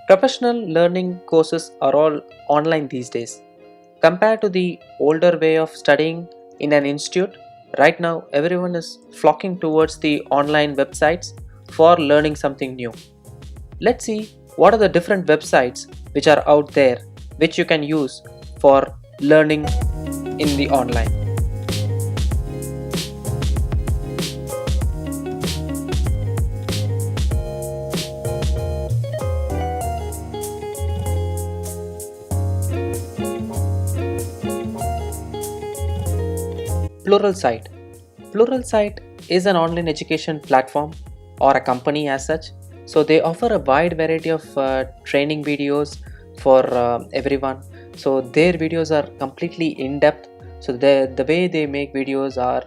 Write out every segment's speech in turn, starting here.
Professional learning courses are all online these days. Compared to the older way of studying in an institute, right now everyone is flocking towards the online websites for learning something new. Let's see what are the different websites which are out there which you can use for learning in the online. Pluralsight. Pluralsight is an online education platform or a company as such. So they offer a wide variety of training videos for everyone. So their videos are completely in depth. So the way they make videos are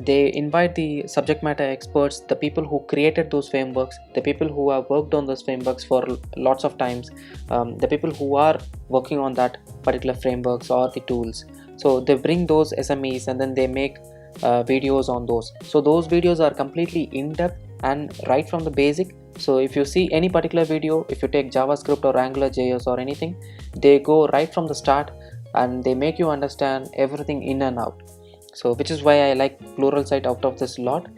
they invite the subject matter experts, the people who created those frameworks, the people who have worked on those frameworks for lots of times, the people who are working on that particular frameworks or the tools. So they bring those SMEs and then they make videos on those. So those videos are completely in depth and right from the basic. So if you see any particular video, if you take JavaScript or Angular JS or anything, they go right from the start and they make you understand everything in and out. So which is why I like Pluralsight out of this lot,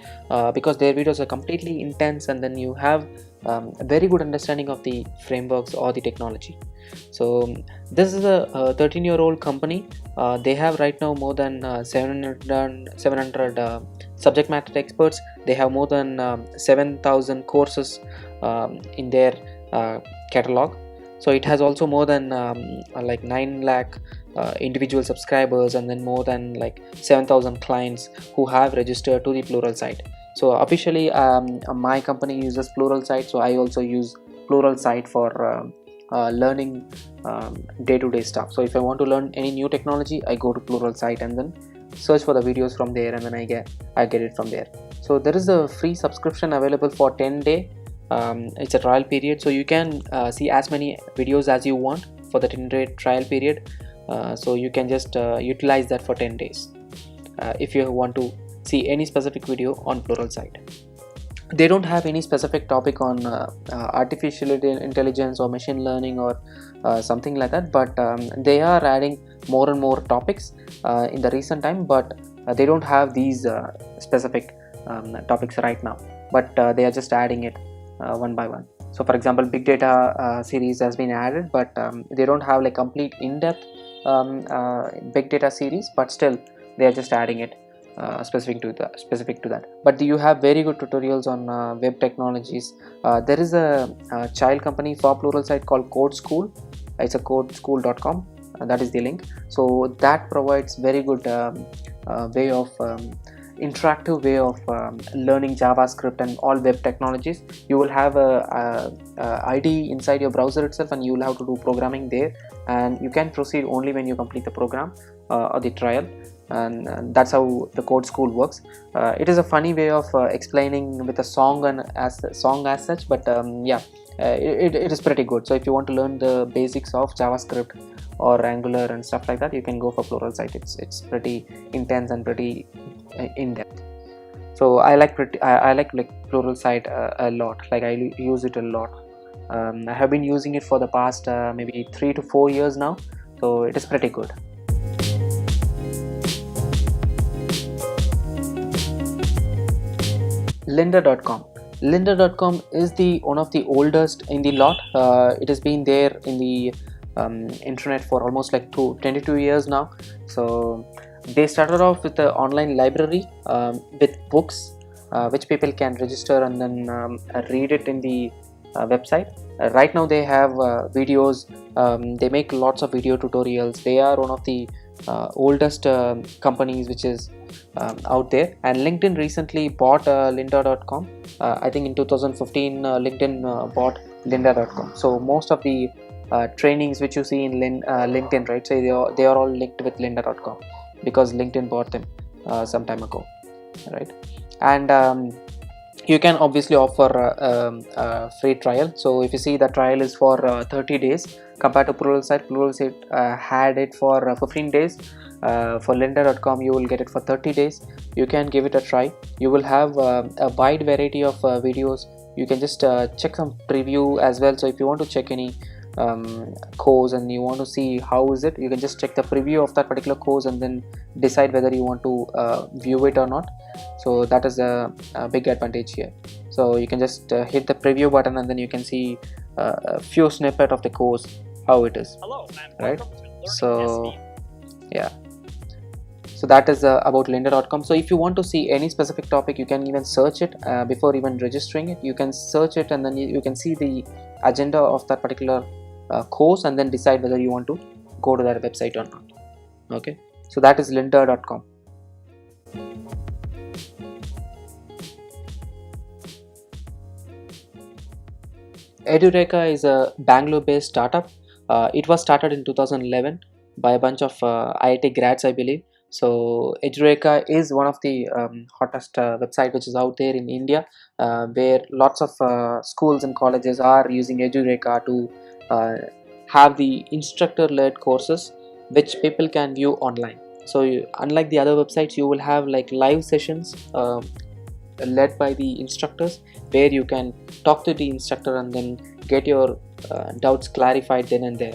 because their videos are completely intense and then you have a very good understanding of the frameworks or the technology. So this is a 13-year-old company. They have right now more than 700 subject matter experts. They have more than 7,000 courses in their catalog. So it has also more than like 9 lakh individual subscribers and then more than like 7,000 clients who have registered to the Pluralsight. So officially my company uses Pluralsight, so I also use Pluralsight for learning day-to-day stuff. So if I want to learn any new technology, I go to Pluralsight and then search for the videos from there, and then I get it from there. So there is a free subscription available for 10-day. It's a trial period, so you can see as many videos as you want for the 10-day trial period. So you can just utilize that for 10 days if you want to see any specific video on Pluralsight. They don't have any specific topic on artificial intelligence or machine learning or something like that, but they are adding more and more topics in the recent time, but they don't have these specific topics right now, but they are just adding it one by one. So for example, big data series has been added, but they don't have like complete in-depth big data series, but still they are just adding it specific to that. But you have very good tutorials on web technologies. There is a child company for Pluralsight called Code School. It's a codeschool.com. That is the link. So that provides very good way of interactive way of learning JavaScript and all web technologies. You will have a ID inside your browser itself, and you will have to do programming there, and you can proceed only when you complete the program or the trial. And that's how the Code School works. It is a funny way of explaining with a song and as such, but it is pretty good. So if you want to learn the basics of JavaScript or Angular and stuff like that, you can go for Pluralsight. It's pretty intense and pretty in depth. So I like Pluralsight a lot. Like I use it a lot. I have been using it for the past maybe 3 to 4 years now, so it is pretty good. Lynda.com. Lynda.com is the one of the oldest in the lot. It has been there in the internet for almost like 22 years now. So they started off with an online library with books which people can register and then read it in the website. Right now they have videos. They make lots of video tutorials. They are one of the oldest companies which is out there. And LinkedIn recently bought Lynda.com. I think in 2015 LinkedIn bought Lynda.com. So most of the trainings which you see in LinkedIn, right, so they are all linked with Lynda.com because LinkedIn bought them some time ago, right? And you can obviously offer a free trial. So if you see, the trial is for 30 days compared to Pluralsight had it for 15 days. For Lynda.com you will get it for 30 days. You can give it a try. You will have a wide variety of videos. you can just check some preview as well. So if you want to check any course and you want to see how is it, you can just check the preview of that particular course and then decide whether you want to view it or not. So that is a big advantage here. So you can just hit the preview button and then you can see a few snippet of the course, how it is. Hello, right? So yeah, so that is about lynda.com. So if you want to see any specific topic, you can even search it before even registering it. You can search it and then you can see the agenda of that particular course and then decide whether you want to go to that website or not. Okay, so that is lynda.com. Edureka is a Bangalore-based startup. It was started in 2011 by a bunch of IIT grads, I believe. So Edureka is one of the hottest website which is out there in India, where lots of schools and colleges are using Edureka to have the instructor-led courses which people can view online. So unlike the other websites, you will have like live sessions led by the instructors, where you can talk to the instructor and then get your doubts clarified then and there.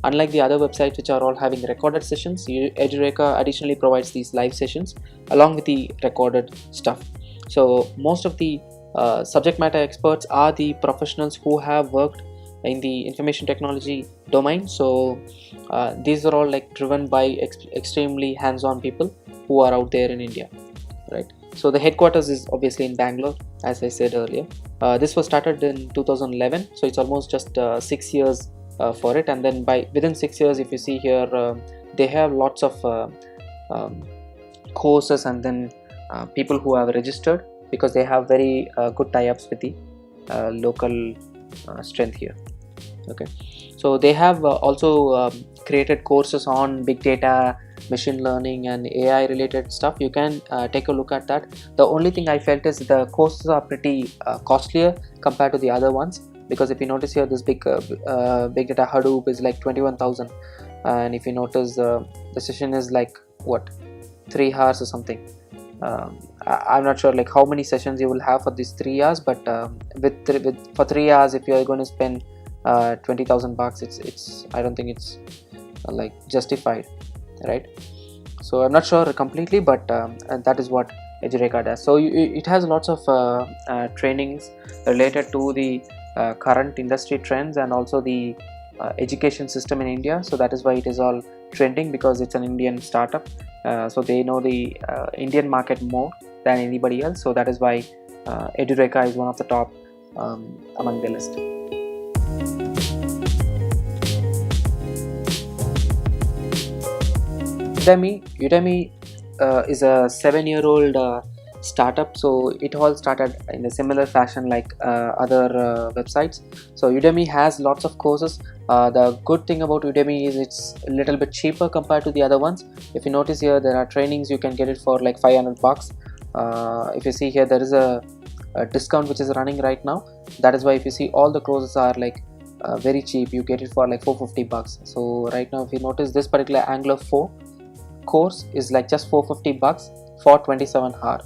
Unlike the other websites which are all having recorded sessions, Edureka additionally provides these live sessions along with the recorded stuff. So most of the subject matter experts are the professionals who have worked in the information technology domain. So these are all like driven by extremely hands-on people who are out there in India, right? So the headquarters is obviously in Bangalore, as I said earlier. This was started in 2011, so it's almost just 6 years for it. And then within 6 years, if you see here, they have lots of courses and then people who have registered, because they have very good tie-ups with the local strength here. Okay, so they have also created courses on big data, machine learning and AI related stuff. You can take a look at that. The only thing I felt is the courses are pretty costlier compared to the other ones, because if you notice here, this big data Hadoop is like 21,000, and if you notice the session is like what, 3 hours or something. I'm not sure like how many sessions you will have for these 3 hours, but for 3 hours, if you are going to spend 20,000 bucks, it's I don't think it's like justified, right? So I'm not sure completely, but and that is what Edureka does. So it has lots of trainings related to the current industry trends and also the education system in India. So that is why it is all trending, because it's an Indian startup. So they know the Indian market more than anybody else. So that is why Edureka is one of the top among the list. Udemy is a 7-year-old startup. So it all started in a similar fashion like other websites. So Udemy has lots of courses. The good thing about Udemy is it's a little bit cheaper compared to the other ones. If you notice here, there are trainings, you can get it for like 500 bucks. If you see here, there is a discount which is running right now. That is why if you see, all the courses are like very cheap. You get it for like 450 bucks. So right now, if you notice, this particular Angular 4 course is like just 450 bucks for 27 hours,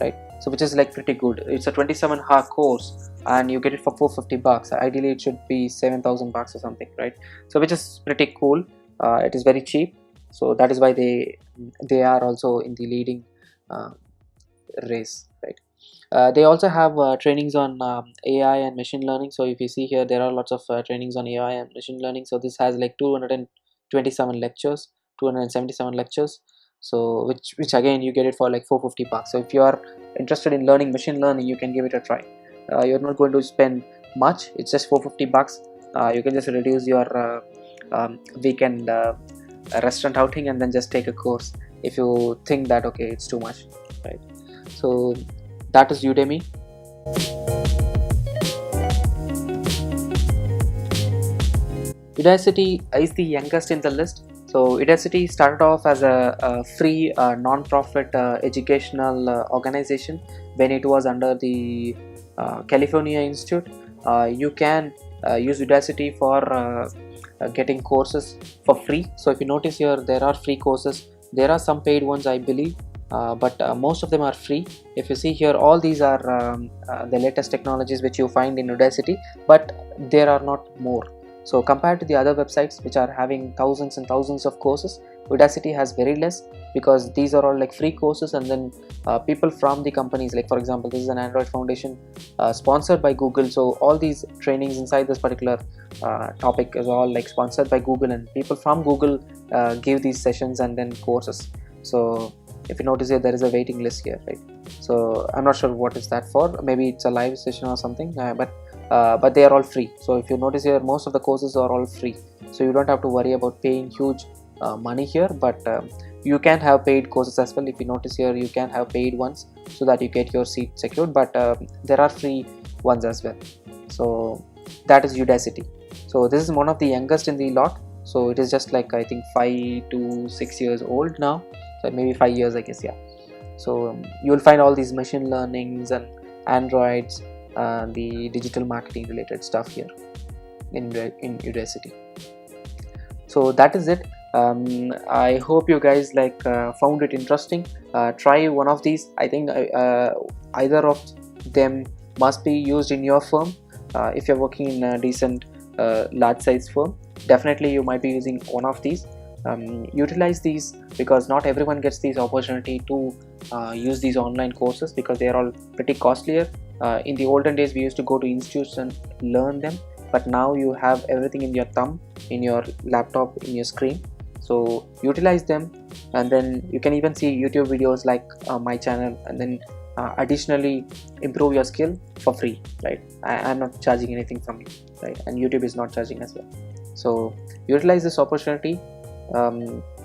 right? So which is like pretty good. It's a 27-hour course and you get it for 450 bucks. Ideally it should be 7,000 bucks or something, right? So which is pretty cool. It is very cheap, so that is why they are also in the leading race, right? They also have trainings on AI and machine learning. So if you see here, there are lots of trainings on AI and machine learning. So this has like 227 lectures, 277 lectures. So which again, you get it for like 450 bucks. So if you are interested in learning machine learning, you can give it a try. You're not going to spend much. It's just 450 bucks. You can just reduce your weekend restaurant outing and then just take a course if you think that okay, it's too much, right? So that is Udemy. Udacity is the youngest in the list. So Udacity started off as a free non-profit educational organization when it was under the California Institute. You can use Udacity for getting courses for free. So if you notice here, there are free courses. There are some paid ones, I believe. but most of them are free. If you see here, all these are the latest technologies which you find in Udacity, but there are not more. So compared to the other websites which are having thousands and thousands of courses, Udacity has very less, because these are all like free courses, and then people from the companies, like for example this is an Android foundation sponsored by Google, so all these trainings inside this particular topic is all like sponsored by Google, and people from Google give these sessions and then courses. So if you notice here, there is a waiting list here, right? So I'm not sure what is that for. Maybe it's a live session or something, but they are all free. So if you notice here, most of the courses are all free, so you don't have to worry about paying huge money here. But you can have paid courses as well. If you notice here, you can have paid ones so that you get your seat secured, but there are free ones as well. So that is Udacity. So this is one of the youngest in the lot, so it is just like I think 5 to 6 years old now, so maybe 5 years, I guess. Yeah. So you will find all these machine learnings and Androids, the digital marketing related stuff here in Udacity. So that is it. I hope you guys found it interesting. Try one of these. I think either of them must be used in your firm. If you're working in a decent large size firm, definitely you might be using one of these. Utilize these, because not everyone gets this opportunity to use these online courses, because they are all pretty costlier. In the olden days, we used to go to institutes and learn them, but now you have everything in your thumb, in your laptop, in your screen. So utilize them, and then you can even see YouTube videos like my channel, and then additionally improve your skill for free, right? I'm not charging anything from you, right? And YouTube is not charging as well. So utilize this opportunity.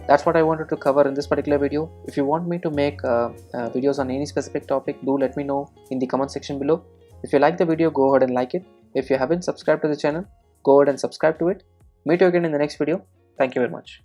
That's what I wanted to cover in this particular video. If you want me to make videos on any specific topic, do let me know in the comment section below. If you like the video, go ahead and like it. If you haven't subscribed to the channel, go ahead and subscribe to it. Meet you again in the next video. Thank you very much.